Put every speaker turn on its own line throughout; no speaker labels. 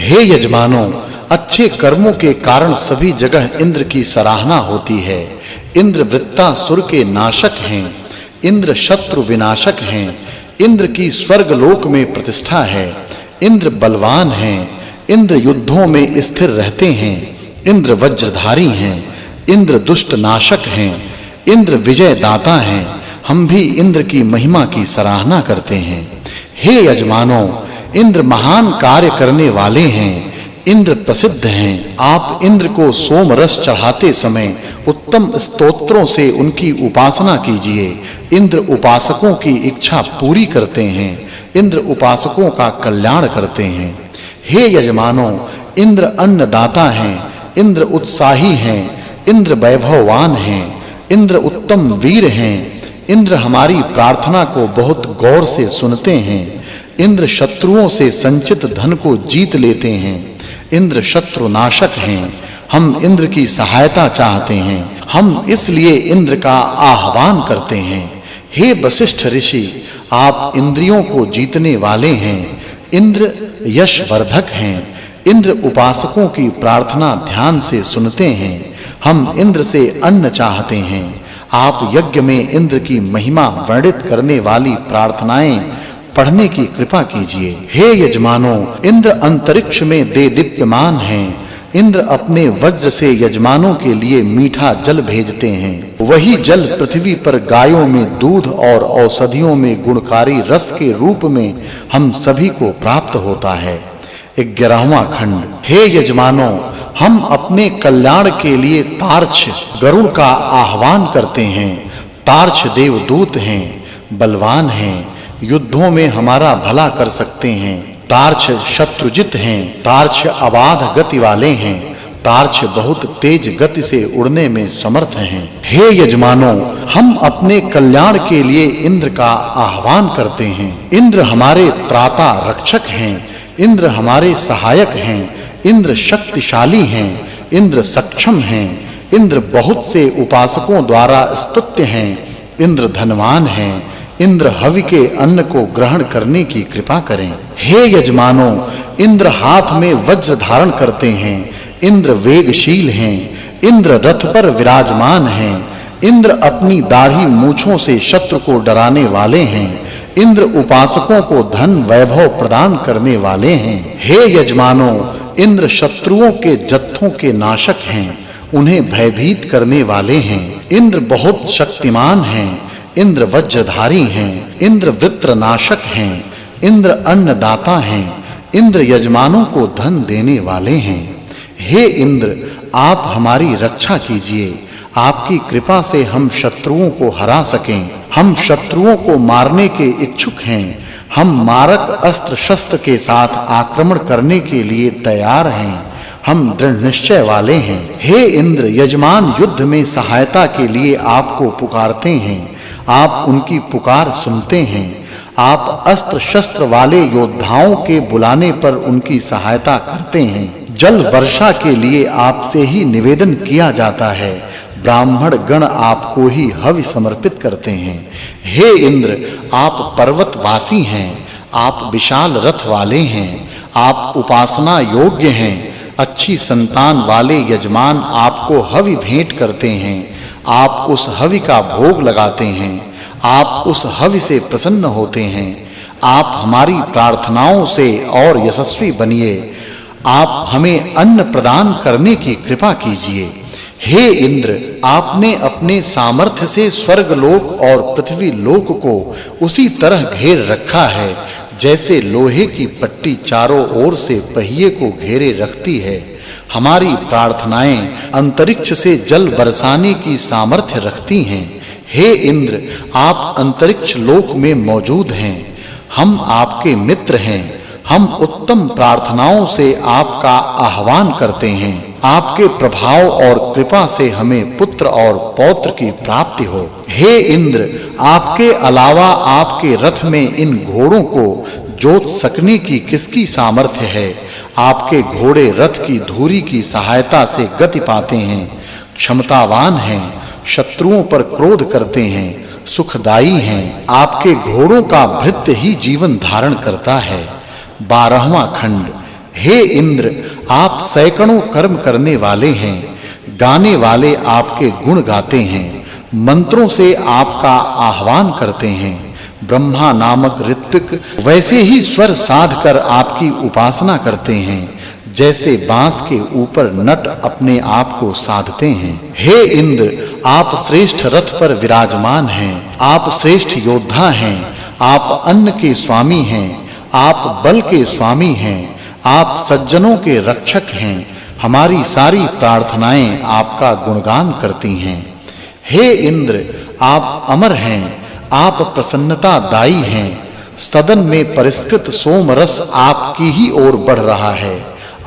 हे यजमानों, अच्छे कर्मों के कारण सभी जगह इंद्र की सराहना होती है। इंद्र वृत्तासुर के नाशक हैं, इंद्र शत्रु विनाशक हैं, इंद्र की स्वर्ग लोक में प्रतिष्ठा है। इंद्र बलवान हैं, इंद्र युद्धों में स्थिर रहते हैं, इंद्र वज्रधारी हैं, इंद्र दुष्ट नाशक हैं, इंद्र विजय दाता हैं। हम भी इंद्र की महिमा की सराहना करते हैं। हे यजमानों, इंद्र महान कार्य करने वाले हैं, इंद्र प्रसिद्ध हैं। आप इंद्र को सोम रस चढ़ाते समय उत्तम स्तोत्रों से उनकी उपासना कीजिए। इंद्र उपासकों की इच्छा पूरी करते हैं, इंद्र उपासकों का कल्याण करते हैं। हे यजमानों, इंद्र अन्नदाता हैं, इंद्र उत्साही हैं, इंद्र वैभववान हैं, इंद्र उत्तम वीर हैं। इंद्र हमारी प्रार्थना को बहुत गौर से सुनते हैं। इंद्र शत्रुओं से संचित धन को जीत लेते हैं। इंद्र शत्रु नाशक हैं। हम इंद्र की सहायता चाहते हैं। हम इसलिए इंद्र का आह्वान करते हैं। हे वशिष्ठ ऋषि, आप इंद्रियों को जीतने वाले हैं। इंद्र यशवर्धक हैं। इंद्र उपासकों की प्रार्थना ध्यान से सुनते हैं। हम इंद्र से अन्न चाहते हैं। आप यज्ञ में इंद्र की महिमा वर्णित करने वाली प्रार्थनाएं पढ़ने की कृपा कीजिए। हे यजमानों, इंद्र अंतरिक्ष में दीप्यमान हैं। इंद्र अपने वज्र से यजमानों के लिए मीठा जल भेजते हैं। वही जल पृथ्वी पर गायों में दूध और औषधियों में गुणकारी रस के रूप में हम सभी को प्राप्त होता है। 11वां खंड। हे यजमानों, हम अपने कल्याण के लिए तार्क्ष गरुड़ का आह्वान करते हैं। तार्क्ष देवदूत हैं, बलवान हैं, युद्धों में हमारा भला कर सकते हैं। तार्क्ष शत्रुजित हैं, तार्क्ष अबाध गति वाले हैं, तार्क्ष बहुत तेज गति से उड़ने में समर्थ हैं। हे यजमानों, हम अपने कल्याण के लिए इंद्र का आह्वान करते हैं। इंद्र हमारे त्राता रक्षक हैं, इंद्र हमारे सहायक हैं, इंद्र शक्तिशाली हैं, इंद्र सक्षम हैं, इंद्र बहुत से उपासकों द्वारा स्तुत्य हैं, इंद्र धनवान हैं। इंद्र हवि के अन्न को ग्रहण करने की कृपा करें। हे यजमानों, इंद्र हाथ में वज्र धारण करते हैं, इंद्र वेगशील हैं, इंद्र रथ पर विराजमान हैं, इंद्र अपनी दाढ़ी मूंछों से शत्रु को डराने वाले हैं, इंद्र उपासकों को धन वैभव प्रदान करने वाले हैं। हे यजमानों, इंद्र शत्रुओं के जत्थों के नाशक हैं, उन्हें भयभीत करने वाले हैं। इंद्र बहुत शक्तिमान हैं, इंद्र वज्रधारी हैं, इंद्र वृत्रनाशक हैं, इंद्र अन्नदाता हैं, इंद्र यजमानों को धन देने वाले हैं। हे इंद्र, आप हमारी रक्षा कीजिए। आपकी कृपा से हम शत्रुओं को हरा सकें। हम शत्रुओं को मारने के इच्छुक हैं। हम मारक अस्त्र शस्त्र के साथ आक्रमण करने के लिए तैयार हैं। हम दृढ़ निश्चय वाले हैं। हे इंद्र, यजमान युद्ध में सहायता के लिए आपको पुकारते हैं। आप उनकी पुकार सुनते हैं। आप अस्त्र शस्त्र वाले योद्धाओं के बुलाने पर उनकी सहायता करते हैं। जल वर्षा के लिए आपसे ही निवेदन किया जाता है। ब्राह्मण गण आपको ही हवि समर्पित करते हैं। हे इंद्र, आप पर्वतवासी हैं, आप विशाल रथ वाले हैं, आप उपासना योग्य हैं। अच्छी संतान वाले यजमान आपको हवि भेंट करते हैं। आप उस हवि का भोग लगाते हैं। आप उस हवि से प्रसन्न होते हैं। आप हमारी प्रार्थनाओं से और यशस्वी बनिए। आप हमें अन्न प्रदान करने की कृपा कीजिए। हे इंद्र, आपने अपने सामर्थ्य से स्वर्ग लोक और पृथ्वी लोक को उसी तरह घेर रखा है जैसे लोहे की पट्टी चारों ओर से पहिए को घेरे रखती है। हमारी प्रार्थनाएं अंतरिक्ष से जल बरसाने की सामर्थ्य रखती हैं। हे इंद्र, आप अंतरिक्ष लोक में मौजूद हैं। हम आपके मित्र हैं। हम उत्तम प्रार्थनाओं से आपका आह्वान करते हैं। आपके प्रभाव और कृपा से हमें पुत्र और पौत्र की प्राप्ति हो। हे इंद्र, आपके अलावा आपके रथ में इन घोड़ों को जोत सकने की किसकी सामर्थ्य है? आपके घोड़े रथ की धुरी की सहायता से गति पाते हैं, क्षमतावान हैं, शत्रुओं पर क्रोध करते हैं, सुखदाई हैं। आपके घोड़ों का भृत्य ही जीवन धारण करता है। 12वां खंड। हे इंद्र, आप सैकड़ों कर्म करने वाले हैं, गाने वाले आपके गुण गाते हैं, मंत्रों से आपका आह्वान करते हैं। ब्रह्मा नामक ऋत्विक वैसे ही स्वर साध कर आपकी उपासना करते हैं, जैसे बांस के ऊपर नट अपने आप को साधते हैं। हे इंद्र, आप श्रेष्ठ रथ पर विराजमान हैं, आप श्रेष्ठ योद्धा हैं, आप अन्न के स्वामी हैं, आप बल के स्वामी हैं, आप सज्जनों के रक्षक हैं। हमारी सारी प्रार्थनाएं आपका गुणगान करती हैं। हे इंद्र, आप अमर हैं, आप प्रसन्नता दायी हैं। सदन में परिष्कृत सोम रस आपकी ही ओर बढ़ रहा है,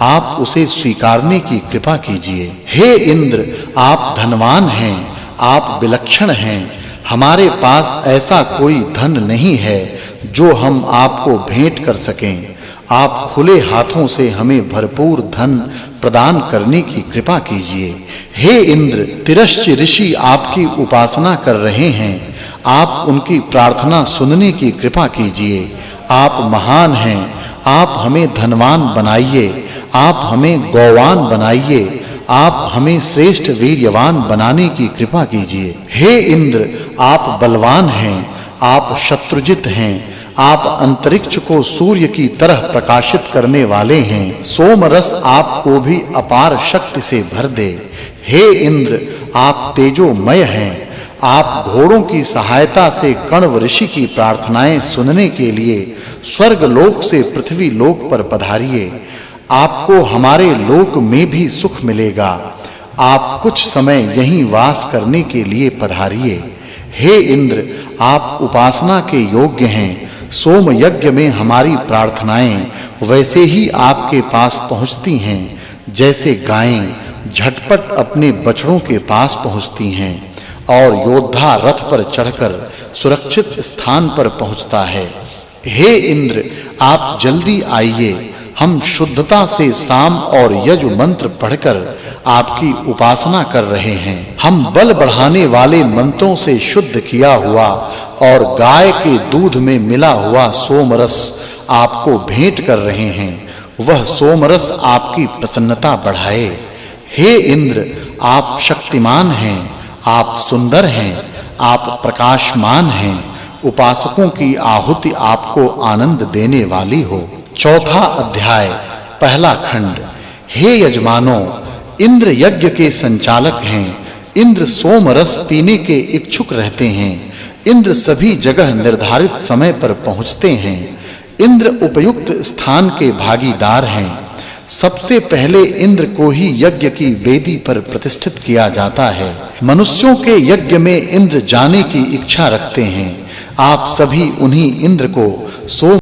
आप उसे स्वीकारने की कृपा कीजिए। हे इंद्र, आप धनवान हैं, आप विलक्षण हैं। हमारे पास ऐसा कोई धन नहीं है जो हम आपको भेंट कर सकें। आप खुले हाथों से हमें भरपूर धन प्रदान करने की कृपा कीजिए। हे इंद्र, तिरश्च ऋषि आपकी उपासना कर रहे हैं, आप उनकी प्रार्थना सुनने की कृपा कीजिए। आप महान हैं, आप हमें धनवान बनाइए, आप हमें गौवान बनाइए, आप हमें श्रेष्ठ वीर्यवान बनाने की कृपा कीजिए। हे इंद्र, आप बलवान हैं, आप शत्रुजित हैं, आप अंतरिक्ष को सूर्य की तरह प्रकाशित करने वाले हैं। सोम रस आपको भी अपार शक्ति से भर दे। हे इंद्र, आप तेजोमय हैं, आप घोड़ों की सहायता से कण्व ऋषि की प्रार्थनाएं सुनने के लिए स्वर्ग लोक से पृथ्वी लोक पर पधारिए। आपको हमारे लोक में भी सुख मिलेगा। आप कुछ समय यहीं वास करने के लिए पधारिए। हे इंद्र, आप उपासना के योग्य हैं। सोम यज्ञ में हमारी प्रार्थनाएं वैसे ही आपके पास पहुंचती हैं, जैसे गायें झटपट अपने बछड़ों के पास पहुंचती हैं और योद्धा रथ पर चढ़कर सुरक्षित स्थान पर पहुंचता है। हे इंद्र, आप जल्दी आइए। हम शुद्धता से साम और यज मंत्र पढ़कर आपकी उपासना कर रहे हैं। हम बल बढ़ाने वाले मंत्रों से शुद्ध किया हुआ और गाय के दूध में मिला हुआ सोमरस आपको भेंट कर रहे हैं। वह सोमरस आपकी प्रसन्नता बढ़ाए। हे इंद्र, आप शक्तिमान हैं, आप सुंदर हैं, आप प्रकाशमान हैं। उपासकों की आहुति आपको आनंद देने वाली हो। चौथा अध्याय, पहला खंड। हे यजमानों, इंद्र यज्ञ के संचालक हैं। इंद्र सोम रस पीने के इच्छुक रहते हैं। इंद्र सभी जगह निर्धारित समय पर पहुंचते हैं। इंद्र उपयुक्त स्थान के भागीदार हैं। सबसे पहले इंद्र को ही यज्ञ की वेदी पर प्रतिष्ठित किया जाता है। मनुष्यों के यज्ञ में इंद्र जाने की इच्छा रखते हैं। आप सभी उन्हीं इंद्र को सोम